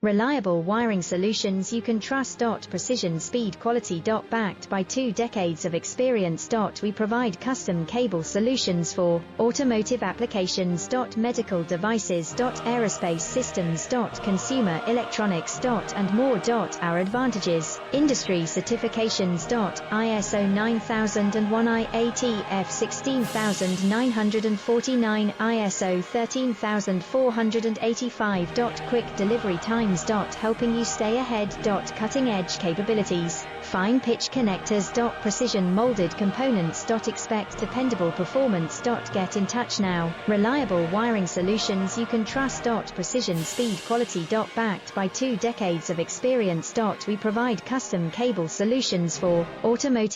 Reliable wiring solutions you can trust. Precision, speed, quality. Backed by 2 decades of experience. We provide custom cable solutions for automotive applications. Medical devices. Aerospace systems. Consumer electronics. And more. Our advantages: industry certifications. ISO 9001, IATF 16949, ISO 13485. Quick delivery times. Helping you stay ahead. Cutting edge capabilities. Fine pitch connectors. Precision molded components. Expect dependable performance. Get in touch now. Reliable wiring solutions you can trust. Precision, speed, quality. Backed by 2 decades of experience. We provide custom cable solutions for automotive